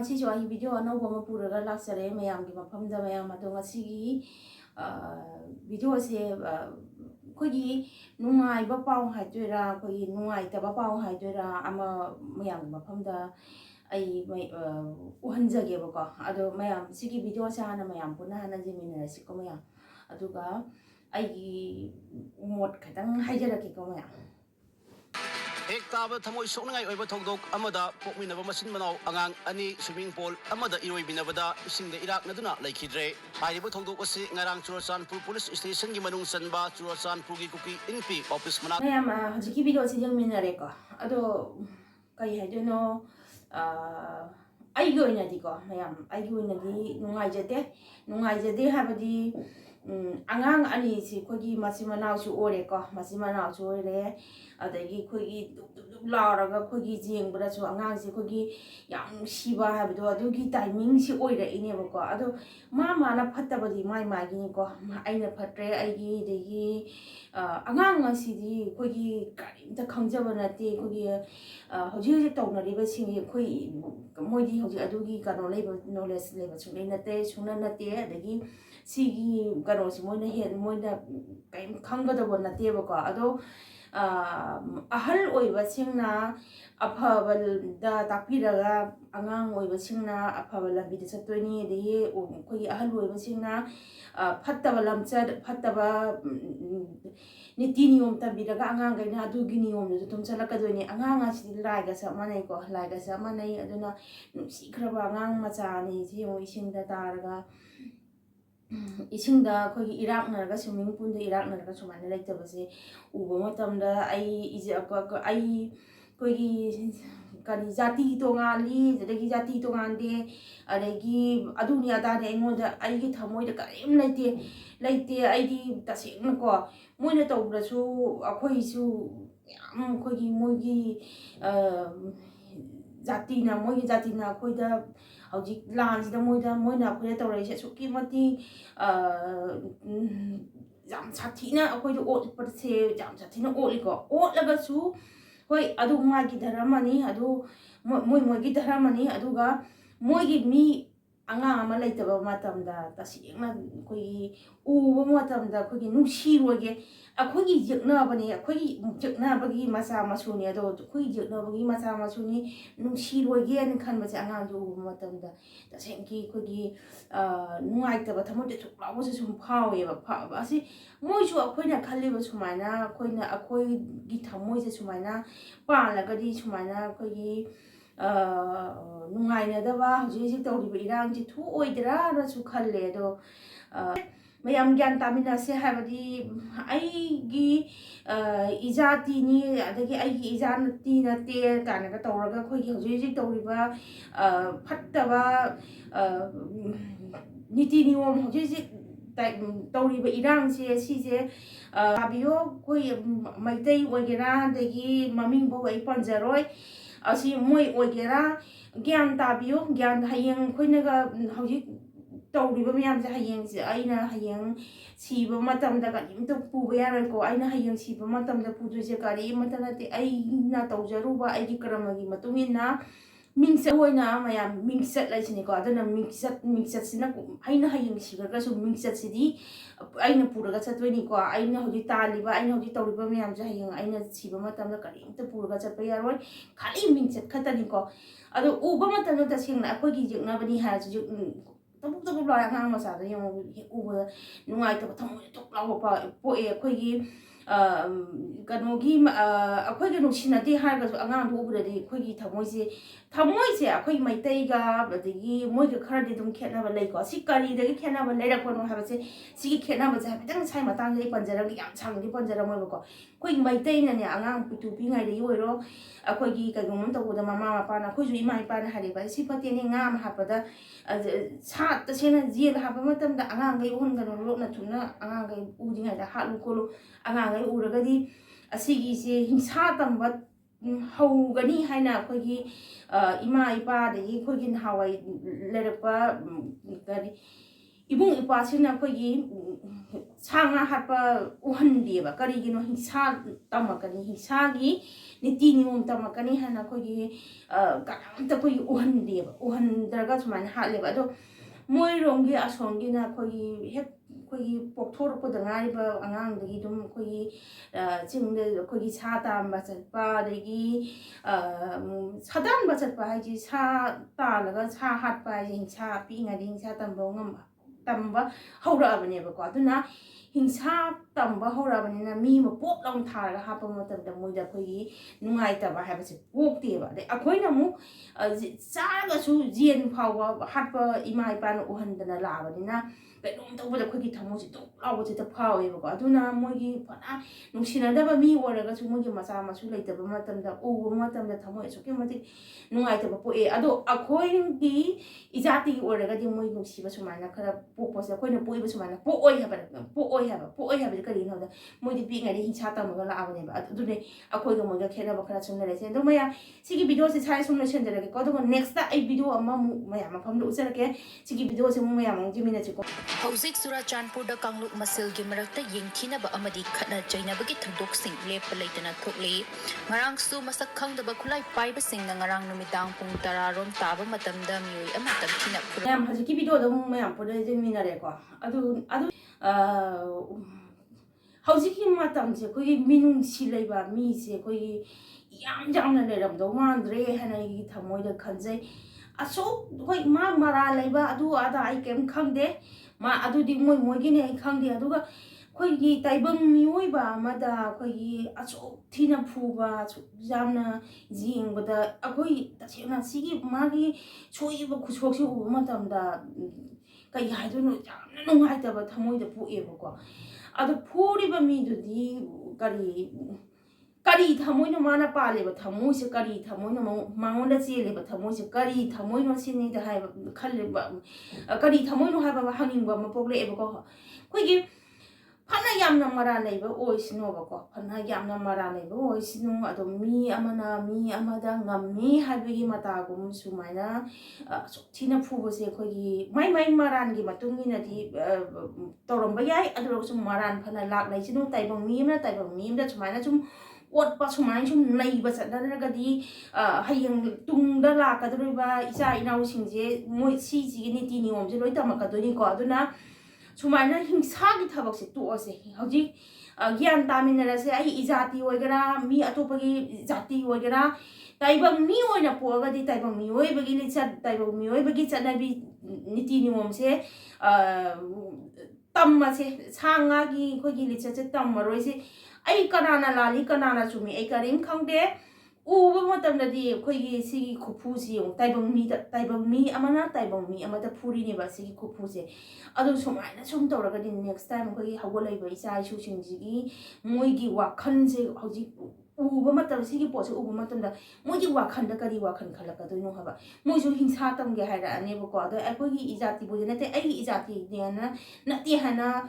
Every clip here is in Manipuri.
ngasisu ahi video anauba ma puraga laksare mayam gi mafamda mayam ado ngasigi video se kogi nungai ba paw haidura kogi nungai ta ba paw haidura ama mayam gi mafamda ai uhanjage bako ado mayam sigi video sa hana mayam puna hana jemina siko mayam aduga ai mot khatang haijarake ko mayam Hek taba thamoi soknangai oiba thogdok amada pokminaba masin manau angang ani swimming pool amada iroi binabada isingda irak naduna leikhidare hairiba thogdok asi ngarang Churachandpur police station gi manung sanba Churachandpur gi kuki inpi office mana mayam hajiki video si jang minare ko ado kai haidono ai go ina di ko mayam ai go ina di nungai jade habadi angang ani si kogi masimana su ore ko masimana su ore adagi kogi lauraga kogi jengbra su angang si kogi yang siba habdo adugi timing si oira ine ko ado mama na phattabadi mai magi ni ko aina phatre aigi degi angang asidi kogi karimta khangjaba nate kogi hoji hoji tawnariba singi koi moidi hoji adugi kano leba knowledge leba sungai nate suna nate adagi sigi kano si moina head moina kaim khanggadaba nate ko ado ahal oiba singna afabal da takpiraga angang oiba singna afabal lambi da chattoini de koi ahal oiba singna phattaba lamchad phattaba niti niyom tabiraga angang gaina adugi niyom du tum chalakadoini angang asi laiga sa manai ko laiga sa manai aduna nusikraba angang macha ni jemo isingda taraga eshingda kogi irak naraga swimming pool da irak naraga sumana laitabase uba matamda ai kogi kari jati tongali adagi jati tongande adagi aduni adani aingoda aigi thamoida karim laite aidi tasengna ko moina tawbrasu akhoisu yam kogi moigi jatina akoida hauji lansida moina akoida tawraise suki mati jam sathina akoida otpase jam sathina otliko otlagasu hoi adu magi dharamani adu moigi dharamani aduga moigi mi anga ama laitaba matamda tasengna koi uba matamda kogi nungsiroge akogi jeknabani akogi jeknabagi masa masuni ado kogi jeknabagi masa masuni nungsiroge ani khanbase anga du uba matamda tasengki kogi nungaitaba thamote thuklawse sum phaweba asi moisu akoina khaliba sumaina koina akoigi thamoise sumaina palagadi sumaina kogi nungaina daba hojik tawriba irang ji thu oidra ra su khalle do mayam gyan tamina se habadi aigi ijati ni adagi aigi ijanati na te kana ka tawraga khoigi hojik tawriba phattaba niti niyom hojik tawriba irang se sije abiyo koi maitai oigera dagi maming bo ai panjaroi asi moi oigera gyan tabiyo gyan hayeng khoinaga hojik tawriba miyam se hayeng se aina hayeng siba matamda karimta puba yaroi ko aina hayeng siba matamda puduise kari matanate aina tawjaruba aigi karamagi matungina mingset oina mayam mingset laisini ko adana mingset sina aina hayeng sigaga su mingset sidi aina puraga chatweni ko aina hoji taliba aina hoji tawriba miyam se hayeng aina siba matamda karimta puraga chatpa yaroi khali mingset khatani ko ado uba matamda tasengna akogi jeknabani hasu tabuk la angang masada yung uba nungai taba thamoy toklawa poe akogi kanogi akogi nungsinati hargasu angang du ubudadi akogi thamoise akogi maitaiga badagi moiga kharadi dum khetnaba leiko si karidagi khetnaba leirakpano habase sigi khetnaba ja bitang sai matangdai panjaragi yam changdi panjaramoiba ko akogi maitaina ne angang pitu pingai de yoiro akogi kagumam tagoda mama mapana khoju ima ipana hariba si patene ngam hapada sa tasena jel haba matamda angang gai uhungano lokna thuna angang gai udingai da halu kolo angang gai uragadi asigi se hingsa tamba haugani haina akogi ima ipa dagi akogi hawai lerakpa gari ibung ipasina akhoi sanga hatpa uhandiba karigino hingsa tamakani hingsagi niti nimum tamakani hana akhoi karamta akhoi uhandiba uhandraga sumana hatleba ado moiromgi asongi na akhoi hek akhoi pokthorpda ngariba angangdagi dum akhoi chingde akhoi sa tamba chatpa dagi sadan chatpa haji sa talaga sa hatpa hingsa pingadi hingsa tamba ngam tamba haurabane ba ko aduna hingsa tamba haurabane mi ma pop long tharaga hapa matamda moida khoi nungai taba habase pokte ba de akhoi na mu chaga su jien phawa hatpa imai pan uhandana labadina kainom tawbada khoi gi thamosi to lawse ta phawe ba ko aduna mogi phana nungsinadaba mi oraga su mogi macha masu leitaba matamda ubu matamda thamo esuki mati nungai taba poe ado akhoi gi ijati oraga di moi nungsiba sumana khara pokpose akhoi na poiba sumana pooi haba kari no da moi di pi ngari hinsa tamaga laabane ba adune akhoi ga moga khena ba khara sumna rese ndo maya sigi video se sai sumna chendra ke ko do next ta ai video ama maya ma pham lo usara ke sigi video se mu maya mang jimina chiko Hauzik Surachandpurda Kangluk Masilgi Marakta Yengthinaba amadi Khatna Jainabagi Thandokising lepa leitana thokli ngarangsu masak khangdaba khulai paibasingna ngarang numidang pung 10 rom taba matamda mioi ama tamthina ma'am hajiki video da ma'am pore jimina re ko adu hajiki matam je koi minung silaiba mi se koi yam jamna le ram do mandre hanai thamoi da khanjai aso koi ma mara laiba adu ada ai kem khangde ma adu di moi moi gi ne ai khangde adu ga koi gi taibang mioi ba ma da koi gi aso thina phuba jamna jing bada akoi tachena sigi ma gi choi ba khusok si u matam da kai hai do no jamna nungai ta ba thamoi da pu e ba ko adu phuri ba mi du di kari thamoi no mana pale ba thamoi se kari thamoi no mangonda chele ba thamoi se kari thamoi no sini da hai ba khalle ba kari thamoi no ha ba hanging ba mapokle e ba ko koi gi phana yamna mara nei ba oi sino ba ko phana yamna mara nei ba oi sino ado mi amada ngammi ha bi gi mata gum sumaina thina phubo se koi gi mai maran gi matung ina di torom ba yai ado sum maran phana lak nei sino taibang mi da sumaina sum what pa sumai sum nei ba sadana di hayang tung da la ka doi ba isa inau singje moi si ji ni ti ni om je loi tamaka doi ko aduna sumaina hingsa gi thabak se tu ose hoji gyan taminara se ai ijati oigara mi atopagi jati oigara taibang mi oina poga di taibang mi oi bagi lichat taibang mi oi bagi chanabi niti ni om se tamma se sanga gi khogi lichat se tamma roi se ai kanana lali kanana chumi ai karing khangde uba matamda di khoigi sigi khuphu si yong taibang mi amada phuri ni ba sigi khuphu se adu sumaina sum toraga di next time khoigi hawalai ba isa isu singjigi moigi wakhan se hoji uba matam sigi pose uba matamda moigi wakhan da kari wakhan khalaka do no haba moisu hingsa tamge haira ane ba ko ado khoigi ijati bo nate ai ijati ne na ti hana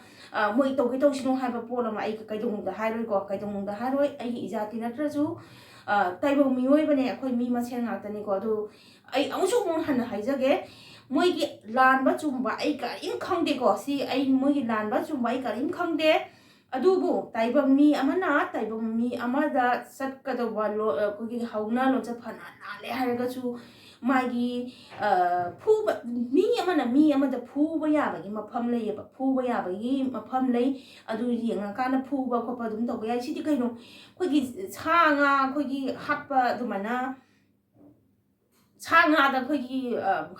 moi to to sino haba polama ai kaidong da hairoi ko kaidong da haroi ai ijati natrasu taibang mioi bane akhoi mi masen ngakta ni ko adu ai amusu mon han haijage moi gi lan ba chumba ai ka in khangde ko si ai moi gi lan ba chumba ai ka in khangde adu bu taibang mi amada sat ka do ba lo ko gi hauna lo cha phana na le har ga chu magi phu mi amada phu ba ya ba gi mapham lei ba phu ba ya ba gi mapham lei adu yenga kana phu ba ko pa dum to ga si ti kai no ko gi changa ko gi hatpa du mana changa da ko gi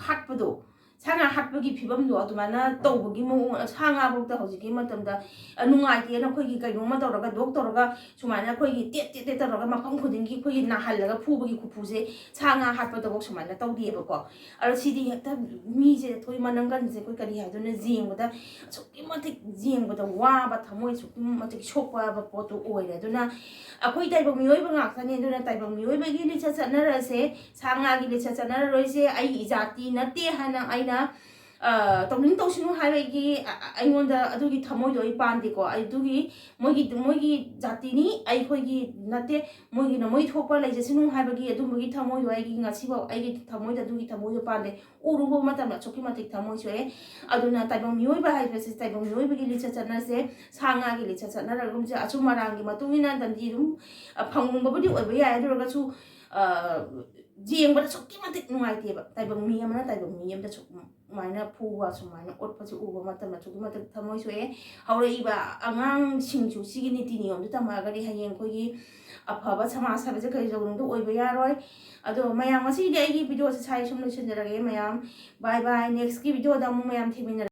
hatpa do changa hatpa gi phibam do adu mana to bu gi mo changa bu ta hoji gi matam da nungai te na ko gi kai no ma to ra ga doctor ga sumana ko gi te ta ra ga mapham khuding gi ko gi na hal ga phu ba gi khu se changa hatpa do bok sumana to di ba ko ar si di ta mi je thoi manang gan je ko kari ha do na jing ba da chukki ma te jing ba da wa ba thamoi chukki ma te chok ba ba po to oi re do na akoi tai ba mi oi ba ngak sa ne do na tai ba mi oi ba gi li cha cha na ra se changa gi li cha cha na roi se ai ijati na te hana ai na ꯇꯧꯅꯤꯡ ꯇꯧꯁꯤꯅꯨ ꯍꯥꯏꯕꯒꯤ ꯑꯩꯉꯣꯟꯗ ꯑꯗꯨꯒꯤ ꯊꯃꯣꯏꯗꯣ ꯑꯩ ꯄꯥꯟꯗꯦꯀꯣ ꯑꯗꯨꯒꯤ ꯃꯣꯏꯒꯤ ꯖꯥꯇꯤꯅꯤ ꯑꯩꯈꯣꯏꯒꯤ ꯅꯠꯇꯦ ꯃꯣꯏꯒꯤꯅ ꯃꯣꯏ ꯊꯣꯛꯄ ꯂꯩꯖꯁꯅꯨ ꯍꯥꯏꯕꯒꯤ ꯑꯗꯨꯝꯕꯒꯤ ꯊꯃꯣꯏꯗꯣ ꯑꯩꯒꯤ ꯉꯁꯤꯐꯥꯎ ꯑꯩꯒꯤ ꯊꯃꯣꯏꯗ ꯑꯗꯨꯒꯤ ꯊꯃꯣꯏꯗꯣ ꯄꯥꯟꯗꯦ ꯎꯔꯨꯕ ꯃꯇꯝꯗ ꯑꯁꯨꯛꯀꯤ ꯃꯇꯤꯛ ꯊꯃꯣꯏ ꯁꯣꯛꯑꯦ ꯑꯗꯨꯅ ꯇꯥꯏꯕꯪ ꯃꯤꯑꯣꯏꯕ ꯍꯥꯏꯕꯁꯤ ꯇꯥꯏꯕꯪ ꯃꯤꯑꯣꯏꯕꯒꯤ ꯂꯤꯆꯠ ꯆꯠꯅꯁꯦ ꯁꯥ ꯉꯥꯒꯤ ꯂꯤꯆꯠ ꯆꯠꯅꯔꯒꯨꯝꯁꯦ ꯑꯆꯨꯝ ꯑꯔꯥꯟꯒꯤ ꯃꯇꯨꯡ ꯏꯟꯅ ꯗꯟꯗꯤ ꯑꯗꯨꯝ ꯐꯪꯕꯕꯨꯗꯤ ꯑꯣꯏꯕ ꯌꯥꯏ ꯑꯗꯨ ꯑꯣꯏꯔꯒꯁꯨ ꯌꯦꯡꯕꯗ ꯑꯁꯨꯛꯀꯤ ꯃꯇꯤꯛ ꯅꯨꯡꯉꯥꯏꯇꯦꯕ ꯇꯥꯏꯕꯪ ꯃꯤ ꯑꯃꯅ ꯇꯥꯏꯕꯪ ꯃꯤ ꯑꯃꯗ ꯁꯨꯃꯥꯏꯅ ꯐꯨꯕ ꯁꯨꯃꯥꯏꯅ ꯑꯣꯠꯄꯁꯤ ꯎꯕ ꯃꯇꯝꯗ ꯑꯁꯨꯛꯀꯤ ꯃꯇꯤꯛ ꯊꯃꯣꯏ ꯁꯣꯛꯑꯦ ꯍꯧꯔꯛꯏꯕ ꯑꯉꯥꯡꯁꯤꯡꯁꯨ ꯁꯤꯒꯤ ꯅꯤꯇꯤ ꯅꯤꯌꯣꯝꯗꯨ ꯇꯝꯃꯛꯑꯒꯗꯤ ꯍꯌꯦꯡ ꯑꯩꯈꯣꯏꯒꯤ ꯑꯐꯕ ꯁꯃꯥꯖ ꯍꯥꯏꯕꯁꯦ ꯀꯩꯗꯧꯅꯨꯡꯗ ꯑꯣꯏꯕ ꯌꯥꯔꯣꯏ ꯑꯗꯣ ꯃꯌꯥꯝ ꯉꯁꯤꯒꯤꯗꯤ ꯑꯩꯒꯤ ꯚꯤꯗꯤꯑꯣꯁꯦ ꯁꯥꯏ ꯁꯨꯝ ꯂꯣꯏꯁꯤꯟꯖꯔꯒꯦ ꯃꯌꯥꯝ ꯕꯥꯏ ꯕꯥꯏ ꯅꯦꯛꯁꯀꯤ ꯚꯤꯗꯤꯑꯣꯗ ꯑꯃꯨꯛ ꯃꯌꯥꯝ ꯊꯦꯡꯃꯤꯟꯅꯔꯒꯦ